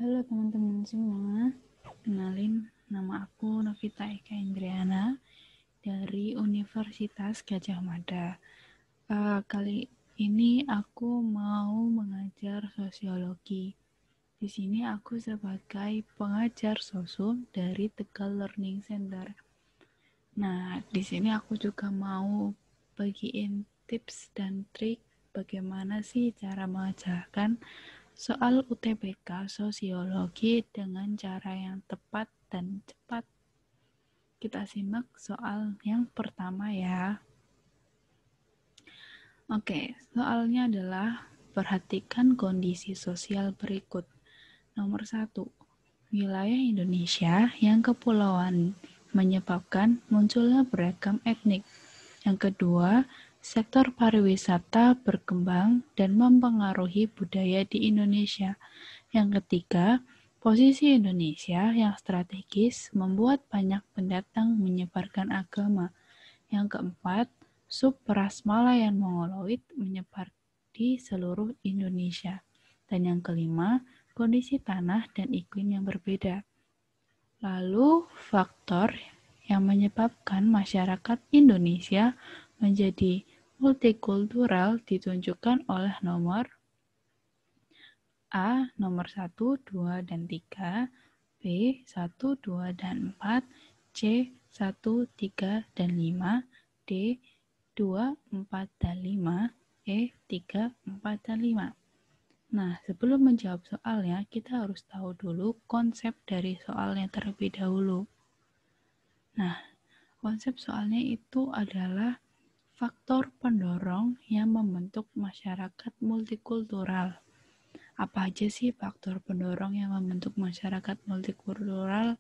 Halo teman-teman semua, kenalin nama aku Novita Eka Indriana dari Universitas Gadjah Mada. Kali ini aku mau mengajar sosiologi. Di sini aku sebagai pengajar sosum dari Tegal Learning Center. Nah, di sini aku juga mau bagiin tips dan trik bagaimana sih cara mengajarkan soal UTBK Sosiologi dengan cara yang tepat dan cepat. Kita simak soal yang pertama ya. Oke, soalnya adalah perhatikan kondisi sosial berikut. Nomor 1, wilayah Indonesia yang kepulauan menyebabkan munculnya beragam etnik. Yang kedua, sektor pariwisata berkembang dan mempengaruhi budaya di Indonesia. Yang ketiga, posisi Indonesia yang strategis membuat banyak pendatang menyebarkan agama. Yang keempat, subras Malayan Mongoloid menyebar di seluruh Indonesia. Dan yang kelima, kondisi tanah dan iklim yang berbeda. Lalu, faktor yang menyebabkan masyarakat Indonesia menjadi multikultural ditunjukkan oleh nomor A, nomor 1, 2, dan 3, B, 1, 2, dan 4, C, 1, 3, dan 5, D, 2, 4, dan 5, E, 3, 4, dan 5. Nah, sebelum menjawab soalnya, kita harus tahu dulu konsep dari soalnya terlebih dahulu. Nah, konsep soalnya itu adalah faktor pendorong yang membentuk masyarakat multikultural. Apa aja sih faktor pendorong yang membentuk masyarakat multikultural?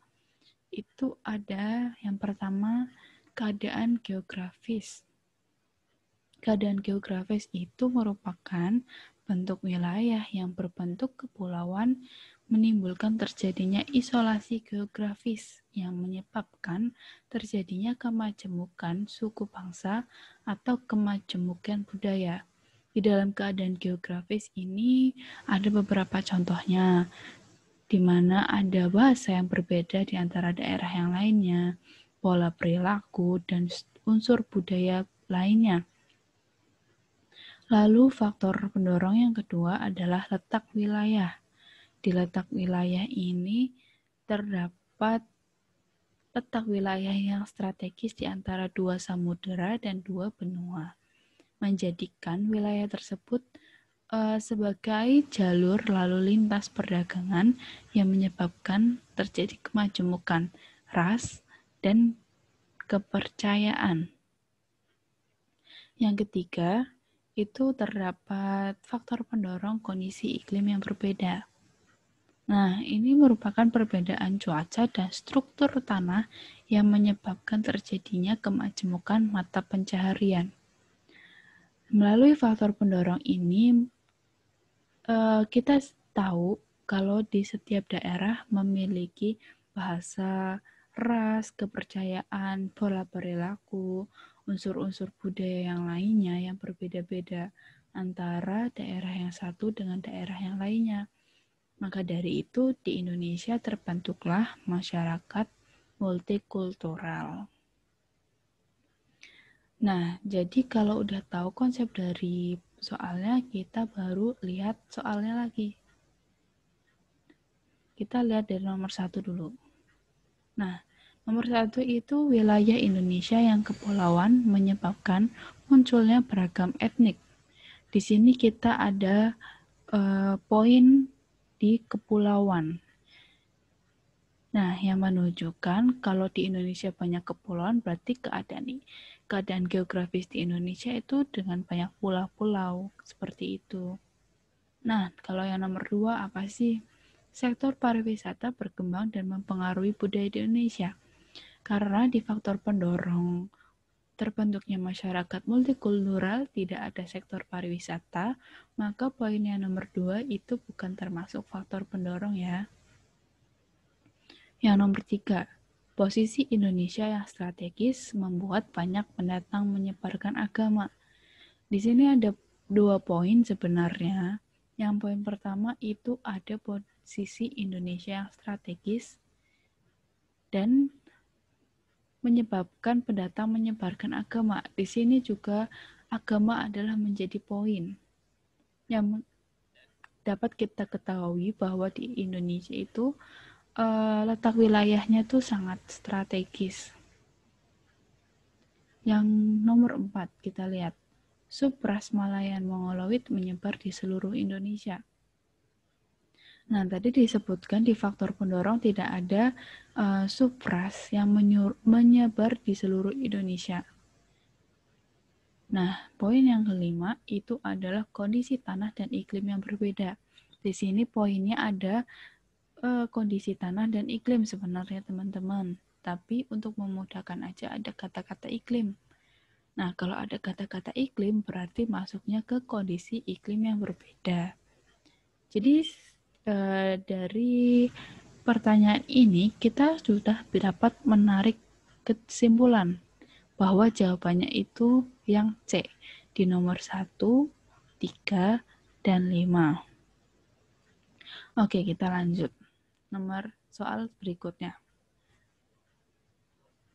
Itu ada yang pertama, keadaan geografis. Keadaan geografis itu merupakan bentuk wilayah yang berbentuk kepulauan menimbulkan terjadinya isolasi geografis yang menyebabkan terjadinya kemajemukan suku bangsa atau kemajemukan budaya. Di dalam keadaan geografis ini ada beberapa contohnya, di mana ada bahasa yang berbeda di antara daerah yang lainnya, pola perilaku, dan unsur budaya lainnya. Lalu faktor pendorong yang kedua adalah letak wilayah. Di letak wilayah ini terdapat letak wilayah yang strategis di antara dua samudera dan dua benua, menjadikan wilayah tersebut sebagai jalur lalu lintas perdagangan yang menyebabkan terjadi kemajemukan ras dan kepercayaan. Yang ketiga, itu terdapat faktor pendorong kondisi iklim yang berbeda. Nah, ini merupakan perbedaan cuaca dan struktur tanah yang menyebabkan terjadinya kemajemukan mata pencaharian. Melalui faktor pendorong ini, kita tahu kalau di setiap daerah memiliki bahasa, ras, kepercayaan, pola perilaku, unsur-unsur budaya yang lainnya yang berbeda-beda antara daerah yang satu dengan daerah yang lainnya. Maka dari itu di Indonesia terbentuklah masyarakat multikultural. Nah, jadi kalau udah tahu konsep dari soalnya, kita baru lihat soalnya lagi. Kita lihat dari nomor 1 dulu. Nah, nomor 1 itu wilayah Indonesia yang kepulauan menyebabkan munculnya beragam etnik. Di sini kita ada poin di kepulauan. Nah, yang menunjukkan kalau di Indonesia banyak kepulauan berarti keadaan geografis di Indonesia itu dengan banyak pulau-pulau seperti itu. Nah, kalau yang nomor 2 apa sih? Sektor pariwisata berkembang dan mempengaruhi budaya di Indonesia. Karena di faktor pendorong terbentuknya masyarakat multikultural tidak ada sektor pariwisata, maka poin yang nomor 2 itu bukan termasuk faktor pendorong ya. Yang nomor 3, posisi Indonesia yang strategis membuat banyak pendatang menyebarkan agama. Di sini ada 2 poin sebenarnya. Yang poin pertama itu ada sisi Indonesia yang strategis dan menyebabkan pendatang menyebarkan agama. Di sini juga agama adalah menjadi poin yang dapat kita ketahui bahwa di Indonesia itu letak wilayahnya tuh sangat strategis. Yang nomor 4 kita lihat, subras Malayan Mongoloid menyebar di seluruh Indonesia. Nah, tadi disebutkan di faktor pendorong tidak ada subras yang menyebar di seluruh Indonesia. Nah, poin yang kelima itu adalah kondisi tanah dan iklim yang berbeda. Di sini poinnya ada kondisi tanah dan iklim sebenarnya teman-teman. Tapi untuk memudahkan aja ada kata-kata iklim. Nah, kalau ada kata-kata iklim berarti masuknya ke kondisi iklim yang berbeda. Jadi dari pertanyaan ini kita sudah dapat menarik kesimpulan bahwa jawabannya itu yang C di nomor 1, 3, dan 5. Oke, kita lanjut. Nomor soal berikutnya.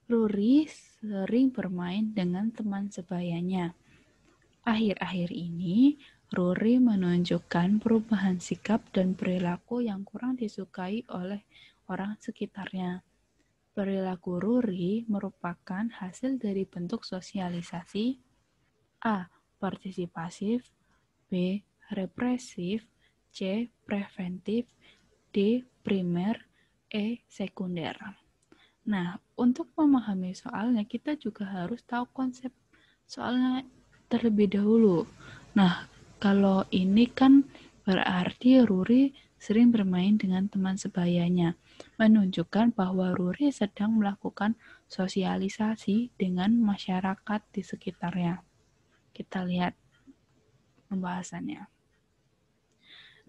Ruri sering bermain dengan teman sebayanya. Akhir-akhir ini, Ruri menunjukkan perubahan sikap dan perilaku yang kurang disukai oleh orang sekitarnya. Perilaku Ruri merupakan hasil dari bentuk sosialisasi A. Partisipasif, B. Represif, C. Preventif, D. Primer, E. Sekunder. Nah, untuk memahami soalnya, kita juga harus tahu konsep soalnya terlebih dahulu. Nah, kalau ini kan berarti Ruri sering bermain dengan teman sebayanya, menunjukkan bahwa Ruri sedang melakukan sosialisasi dengan masyarakat di sekitarnya. Kita lihat pembahasannya.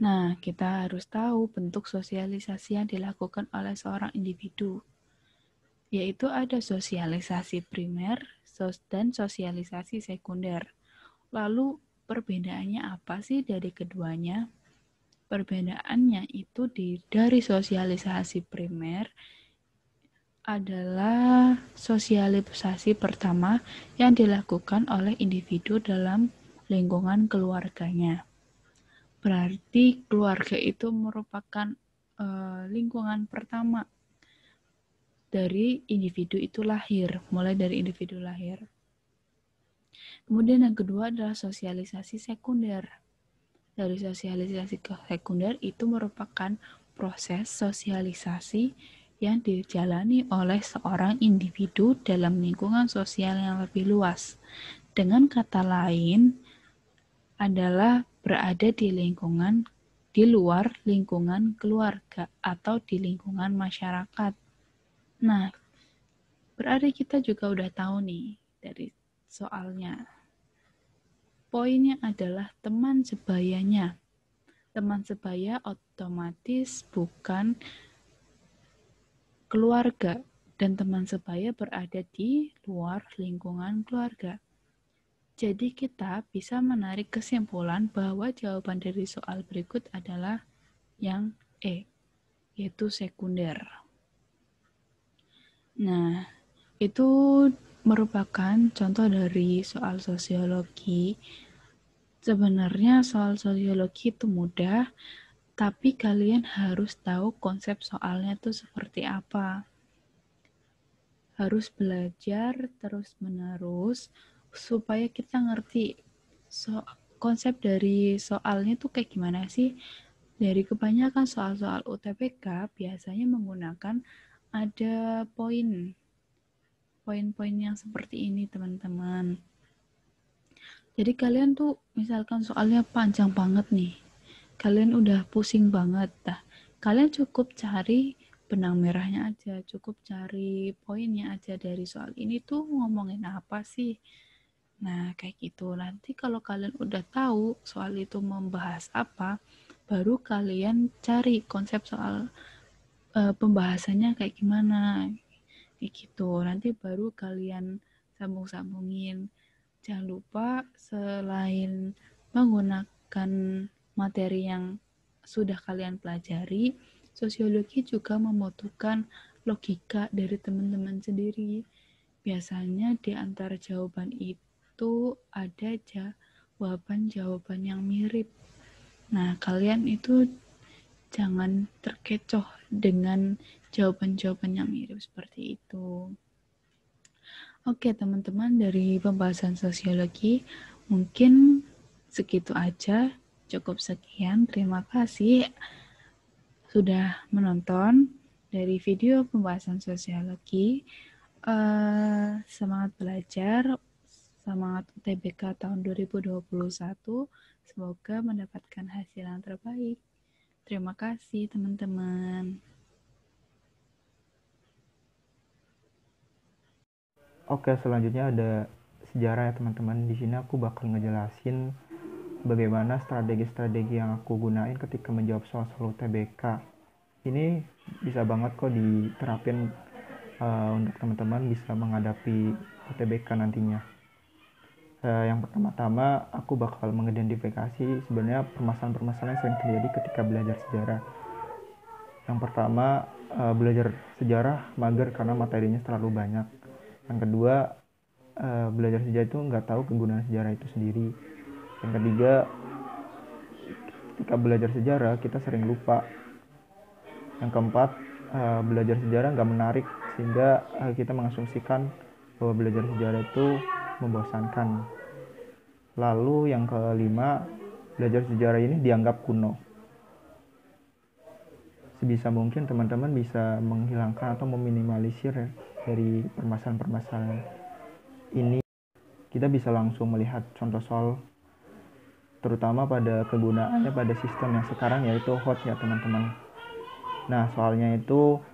Nah, kita harus tahu bentuk sosialisasi yang dilakukan oleh seorang individu, yaitu ada sosialisasi primer dan sosialisasi sekunder. Lalu perbedaannya apa sih dari keduanya? Perbedaannya itu dari sosialisasi primer adalah sosialisasi pertama yang dilakukan oleh individu dalam lingkungan keluarganya. Berarti keluarga itu merupakan lingkungan pertama dari individu itu lahir, mulai dari individu lahir. Kemudian yang kedua adalah sosialisasi sekunder. Dari sosialisasi ke sekunder itu merupakan proses sosialisasi yang dijalani oleh seorang individu dalam lingkungan sosial yang lebih luas. Dengan kata lain adalah berada di lingkungan di luar lingkungan keluarga atau di lingkungan masyarakat. Nah, berarti kita juga udah tahu nih dari soalnya. Poinnya adalah teman sebayanya. Teman sebaya otomatis bukan keluarga, dan teman sebaya berada di luar lingkungan keluarga. Jadi kita bisa menarik kesimpulan bahwa jawaban dari soal berikut adalah yang E, yaitu sekunder. Nah, itu merupakan contoh dari soal sosiologi. Sebenarnya soal sosiologi itu mudah, tapi kalian harus tahu konsep soalnya itu seperti apa. Harus belajar terus-menerus supaya kita ngerti konsep dari soalnya tuh kayak gimana sih. Dari kebanyakan soal-soal UTBK biasanya menggunakan ada poin-poin yang seperti ini teman-teman. Jadi kalian tuh misalkan soalnya panjang banget nih, kalian udah pusing banget, kalian cukup cari benang merahnya aja, cukup cari poinnya aja dari soal ini tuh ngomongin apa sih. Nah, kayak gitu. Nanti kalau kalian udah tahu soal itu membahas apa, baru kalian cari konsep soal pembahasannya kayak gimana. Kayak gitu. Nanti baru kalian sambung-sambungin. Jangan lupa selain menggunakan materi yang sudah kalian pelajari, sosiologi juga membutuhkan logika dari teman-teman sendiri. Biasanya di antara jawaban itu ada jawaban-jawaban yang mirip. Nah, kalian itu jangan terkecoh dengan jawaban-jawaban yang mirip seperti itu. Oke, teman-teman, dari pembahasan sosiologi mungkin segitu aja. Cukup sekian. Terima kasih sudah menonton dari video pembahasan sosiologi. Semangat belajar, semangat UTBK tahun 2021. Semoga mendapatkan hasil yang terbaik. Terima kasih, teman-teman. Oke, selanjutnya ada sejarah ya teman-teman. Di sini aku bakal ngejelasin bagaimana strategi-strategi yang aku gunain ketika menjawab soal-soal UTBK. Ini bisa banget kok diterapin untuk teman-teman bisa menghadapi UTBK nantinya. Yang pertama-tama aku bakal mengidentifikasi sebenarnya permasalahan-permasalahan yang sering terjadi ketika belajar sejarah. Yang pertama, belajar sejarah mager karena materinya terlalu banyak. Yang kedua, belajar sejarah itu nggak tahu kegunaan sejarah itu sendiri. Yang ketiga, ketika belajar sejarah kita sering lupa. Yang keempat, belajar sejarah nggak menarik sehingga kita mengasumsikan bahwa belajar sejarah itu membosankan. Lalu yang kelima, belajar sejarah ini dianggap kuno. Sebisa mungkin teman-teman bisa menghilangkan atau meminimalisir ya, dari permasalahan-permasalahan ini. Kita bisa langsung melihat contoh soal terutama pada kegunaannya pada sistem yang sekarang yaitu HOT ya teman-teman. Nah, soalnya itu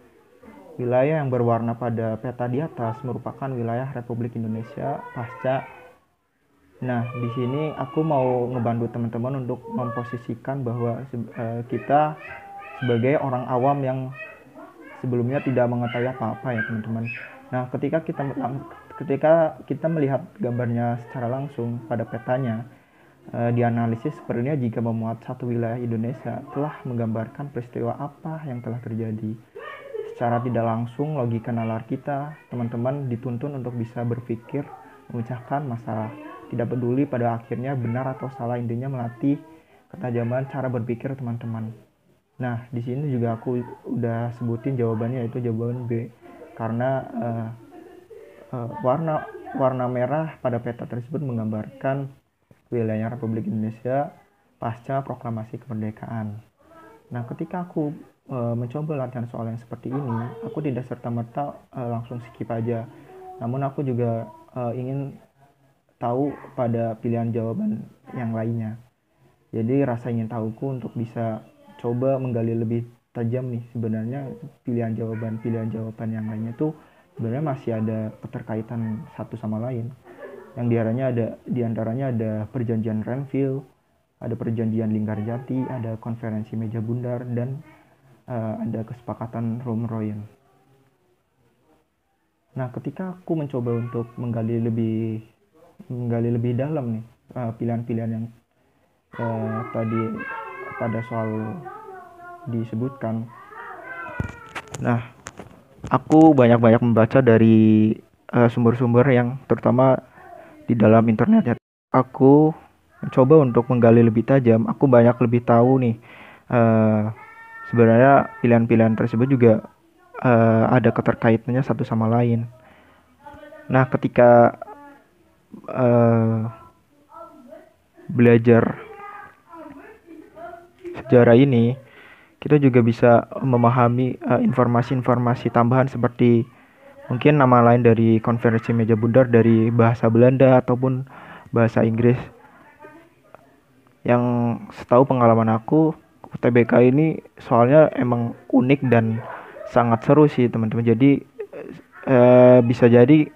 wilayah yang berwarna pada peta di atas merupakan wilayah Republik Indonesia pasca. Nah, di sini aku mau ngebantu teman-teman untuk memposisikan bahwa kita sebagai orang awam yang sebelumnya tidak mengetahui apa-apa ya teman-teman. Nah, ketika kita melihat gambarnya secara langsung pada petanya, dianalisis sepertinya jika memuat satu wilayah Indonesia telah menggambarkan peristiwa apa yang telah terjadi. Secara tidak langsung, logika nalar kita, teman-teman dituntun untuk bisa berpikir, memecahkan masalah. Tidak peduli pada akhirnya benar atau salah, intinya melatih ketajaman cara berpikir teman-teman. Nah, di sini juga aku udah sebutin jawabannya, yaitu jawaban B. Karena warna merah pada peta tersebut menggambarkan wilayah Republik Indonesia pasca proklamasi kemerdekaan. Nah, ketika aku mencoba latihan soal yang seperti ini, aku tidak serta-merta langsung skip aja. Namun aku juga ingin tahu pada pilihan jawaban yang lainnya. Jadi rasa ingin tahuku untuk bisa coba menggali lebih tajam nih, sebenarnya pilihan jawaban yang lainnya tuh sebenarnya masih ada keterkaitan satu sama lain. Yang diantaranya ada perjanjian Renville, ada perjanjian Linggarjati, ada konferensi meja bundar, dan ada kesepakatan Romeroyen. Nah, ketika aku mencoba untuk menggali lebih dalam nih pilihan-pilihan yang tadi pada soal disebutkan. Nah, aku banyak-banyak membaca dari sumber-sumber yang terutama di dalam internet ya. Aku mencoba untuk menggali lebih tajam. Aku banyak lebih tahu nih sebenarnya pilihan-pilihan tersebut juga ada keterkaitannya satu sama lain. Nah, ketika belajar sejarah ini, kita juga bisa memahami informasi-informasi tambahan seperti mungkin nama lain dari konferensi meja bundar dari bahasa Belanda ataupun bahasa Inggris. Yang setahu pengalaman aku, UTBK ini soalnya emang unik dan sangat seru sih teman-teman. Jadi bisa jadi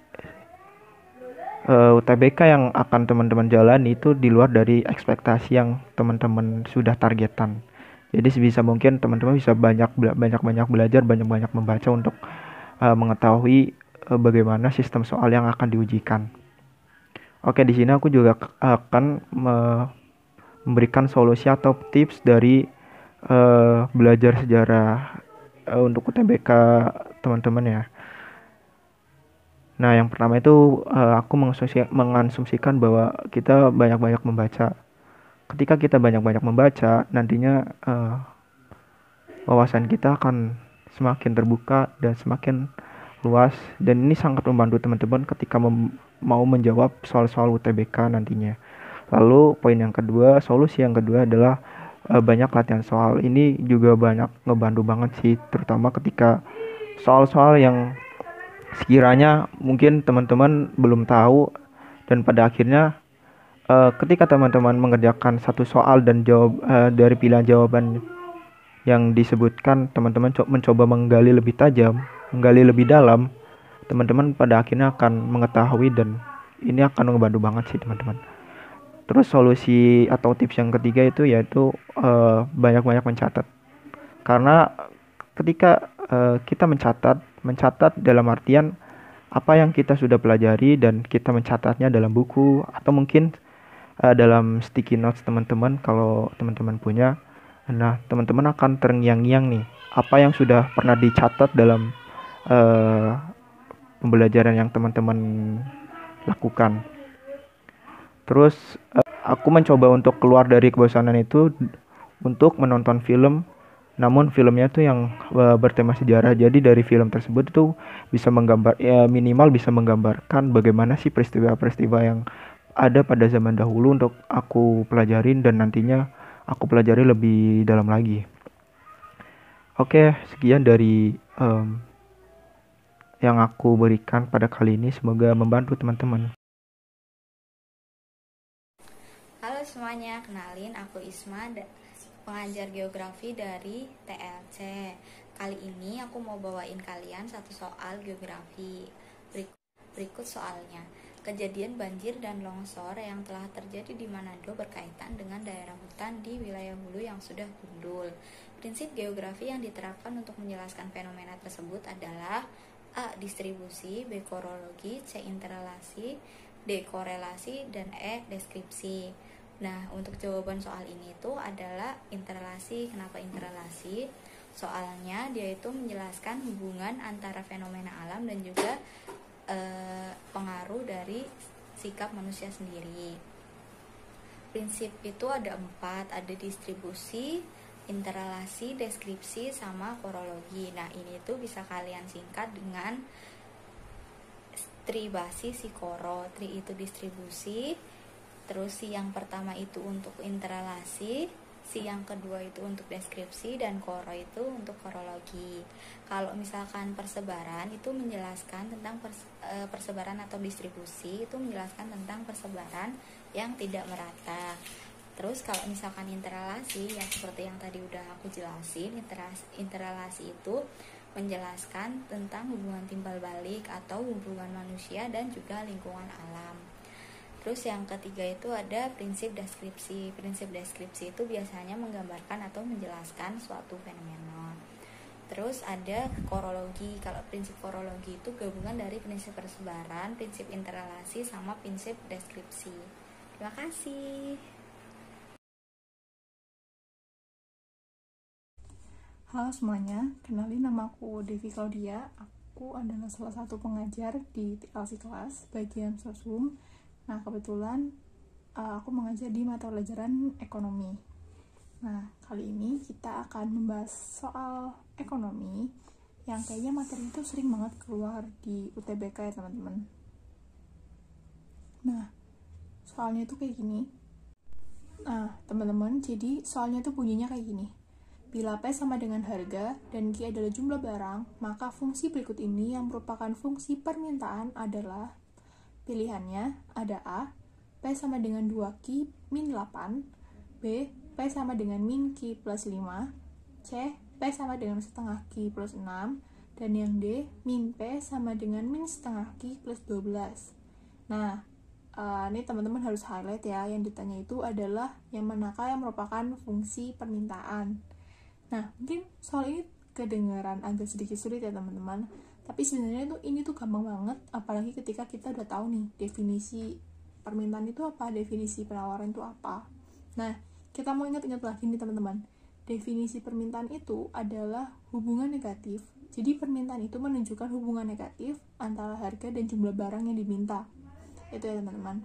UTBK yang akan teman-teman jalani itu di luar dari ekspektasi yang teman-teman sudah targetan. Jadi sebisa mungkin teman-teman bisa banyak belajar, banyak membaca untuk mengetahui bagaimana sistem soal yang akan diujikan. Oke, di sini aku juga akan memberikan solusi atau tips dari belajar sejarah untuk UTBK teman-teman ya. Nah, yang pertama itu aku mengasumsikan bahwa kita banyak-banyak membaca. Ketika kita banyak-banyak membaca, nantinya wawasan kita akan semakin terbuka dan semakin luas, dan ini sangat membantu teman-teman ketika mau menjawab soal-soal UTBK nantinya. Lalu solusi yang kedua adalah banyak latihan soal. Ini juga banyak ngebantu banget sih, terutama ketika soal-soal yang sekiranya mungkin teman-teman belum tahu, dan pada akhirnya ketika teman-teman mengerjakan satu soal dan jawab dari pilihan jawaban yang disebutkan, teman-teman mencoba menggali lebih tajam, menggali lebih dalam, teman-teman pada akhirnya akan mengetahui, dan ini akan membantu banget sih teman-teman. Terus solusi atau tips yang ketiga itu yaitu banyak-banyak mencatat. Karena ketika kita mencatat dalam artian apa yang kita sudah pelajari dan kita mencatatnya dalam buku atau mungkin dalam sticky notes teman-teman kalau teman-teman punya. Nah, teman-teman akan terngiang-ngiang nih apa yang sudah pernah dicatat dalam pembelajaran yang teman-teman lakukan. Terus aku mencoba untuk keluar dari kebosanan itu untuk menonton film, namun filmnya tuh yang bertema sejarah. Jadi dari film tersebut itu bisa minimal bisa menggambarkan bagaimana sih peristiwa-peristiwa yang ada pada zaman dahulu untuk aku pelajarin dan nantinya aku pelajari lebih dalam lagi. Oke, sekian dari yang aku berikan pada kali ini. Semoga membantu teman-teman. Halo semuanya, kenalin aku Isma, pengajar geografi dari TLC. Kali ini aku mau bawain kalian satu soal geografi. Berikut soalnya. Kejadian banjir dan longsor yang telah terjadi di Manado berkaitan dengan daerah hutan di wilayah hulu yang sudah gundul. Prinsip geografi yang diterapkan untuk menjelaskan fenomena tersebut adalah A. Distribusi, B. Korologi, C. Interrelasi, D. Korelasi, dan E. Deskripsi. Nah, untuk jawaban soal ini itu adalah interrelasi. Kenapa interrelasi? Soalnya dia itu menjelaskan hubungan antara fenomena alam dan juga pengaruh dari sikap manusia sendiri. Prinsip itu ada 4, ada distribusi, interrelasi, deskripsi, sama korologi. Nah, ini tuh bisa kalian singkat dengan tri basi si koro. Tri itu distribusi, terus si yang pertama itu untuk interrelasi, si yang kedua itu untuk deskripsi, dan koro itu untuk korologi. Kalau misalkan persebaran itu menjelaskan tentang persebaran atau distribusi itu menjelaskan tentang persebaran yang tidak merata. Terus kalau misalkan interrelasi, ya seperti yang tadi udah aku jelasin, interrelasi itu menjelaskan tentang hubungan timbal balik atau hubungan manusia dan juga lingkungan alam. Terus yang ketiga itu ada prinsip deskripsi. Prinsip deskripsi itu biasanya menggambarkan atau menjelaskan suatu fenomena. Terus ada korologi. Kalau prinsip korologi itu gabungan dari prinsip persebaran, prinsip interrelasi, sama prinsip deskripsi. Terima kasih. Halo semuanya, kenalin nama aku Devi Claudia. Aku adalah salah satu pengajar di TLC kelas bagian sosum. Nah, kebetulan aku mengajar di mata pelajaran ekonomi. Nah, kali ini kita akan membahas soal ekonomi yang kayaknya materi itu sering banget keluar di UTBK ya teman-teman. Nah, soalnya itu kayak gini. Nah, teman-teman, jadi soalnya itu bunyinya kayak gini. Bila P sama dengan harga dan Q adalah jumlah barang, maka fungsi berikut ini yang merupakan fungsi permintaan adalah pilihannya ada A, P sama dengan 2Q min 8, B, P sama dengan min Q plus 5, C, P sama dengan setengah Q plus 6, dan yang D, min P sama dengan min setengah Q plus 12. Nah, ini teman-teman harus highlight ya, yang ditanya itu adalah yang manakah yang merupakan fungsi permintaan. Nah, mungkin soal ini kedengaran agak sedikit sulit ya teman-teman, tapi sebenarnya ini tuh gampang banget, apalagi ketika kita udah tahu nih definisi permintaan itu apa, definisi penawaran itu apa. Nah, kita mau ingat-ingat lagi nih teman-teman. definisi permintaan itu adalah hubungan negatif. Jadi permintaan itu menunjukkan hubungan negatif antara harga dan jumlah barang yang diminta. Itu ya teman-teman.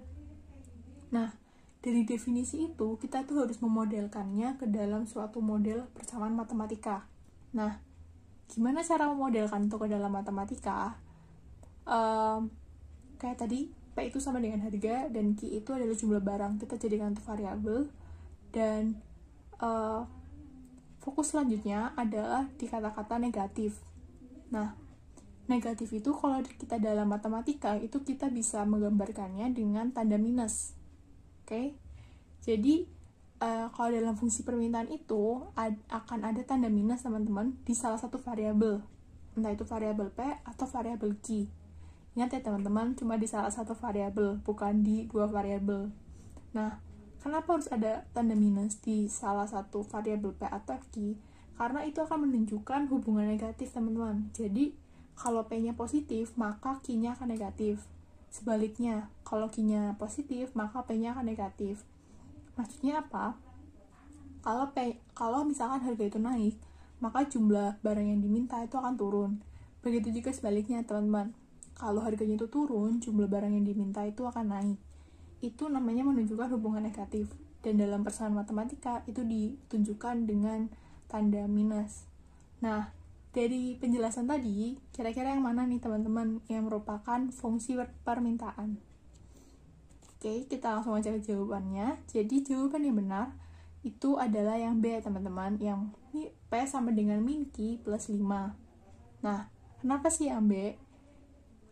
Nah, dari definisi itu kita tuh harus memodelkannya ke dalam suatu model persamaan matematika. Nah, gimana cara memodelkan itu ke dalam matematika? Kayak tadi, P itu sama dengan harga dan Q itu adalah jumlah barang. Kita jadikan itu variabel. Dan fokus selanjutnya adalah di kata-kata negatif. Nah, negatif itu kalau kita dalam matematika itu kita bisa menggambarkannya dengan tanda minus. Oke? Jadi, kalau dalam fungsi permintaan itu akan ada tanda minus teman-teman di salah satu variabel. Entah itu variabel P atau variabel Q. Ingat ya teman-teman, cuma di salah satu variabel, bukan di dua variabel. Nah, kenapa harus ada tanda minus di salah satu variabel P atau Q? Karena itu akan menunjukkan hubungan negatif, teman-teman. Jadi, kalau P-nya positif, maka Q-nya akan negatif. Sebaliknya, kalau Q-nya positif, maka P-nya akan negatif. Maksudnya apa? Kalau misalkan harga itu naik, maka jumlah barang yang diminta itu akan turun. Begitu juga sebaliknya, teman-teman. Kalau harganya itu turun, jumlah barang yang diminta itu akan naik. Itu namanya menunjukkan hubungan negatif. Dan dalam persamaan matematika, itu ditunjukkan dengan tanda minus. Nah, dari penjelasan tadi, kira-kira yang mana nih teman-teman yang merupakan fungsi permintaan? Oke, kita langsung aja ke jawabannya. Jadi, jawaban yang benar itu adalah yang B, teman-teman. Yang ini P sama dengan min Q plus 5. Nah, kenapa sih yang B?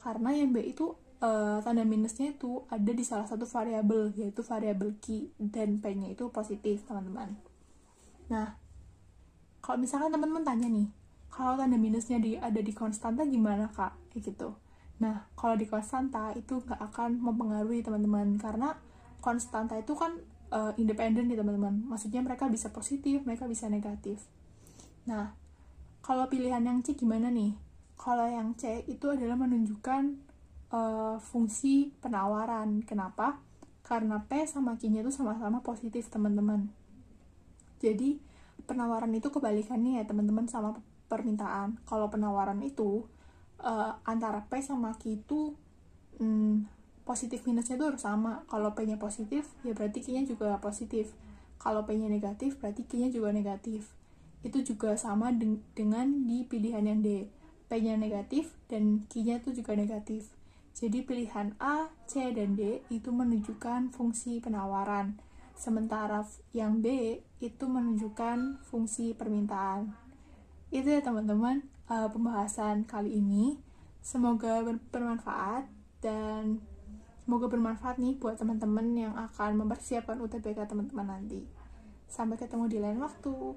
Karena yang B itu tanda minusnya itu ada di salah satu variabel, yaitu variabel Q, dan P-nya itu positif, teman-teman. Nah, kalau misalkan teman-teman tanya nih, kalau tanda minusnya ada di konstanta gimana, Kak? Kayak gitu. Nah, kalau di konstanta itu nggak akan mempengaruhi, teman-teman, karena konstanta itu kan independen nih, teman-teman. Maksudnya mereka bisa positif, mereka bisa negatif. Nah, kalau pilihan yang C gimana nih? Kalau yang C itu adalah menunjukkan fungsi penawaran. Kenapa? Karena P sama Q-nya itu sama-sama positif, teman-teman. Jadi, penawaran itu kebalikannya ya, teman-teman, sama permintaan. Kalau penawaran itu, antara P sama Q itu positif minusnya itu harus sama. Kalau P-nya positif, ya berarti Q-nya juga positif. Kalau P-nya negatif, berarti Q-nya juga negatif. Itu juga sama dengan di pilihan yang D. P-nya negatif dan Q-nya itu juga negatif. Jadi pilihan A, C, dan D itu menunjukkan fungsi penawaran. Sementara yang B itu menunjukkan fungsi permintaan. Itu ya teman-teman pembahasan kali ini. Semoga bermanfaat dan semoga bermanfaat nih buat teman-teman yang akan mempersiapkan UTBK teman-teman nanti. Sampai ketemu di lain waktu.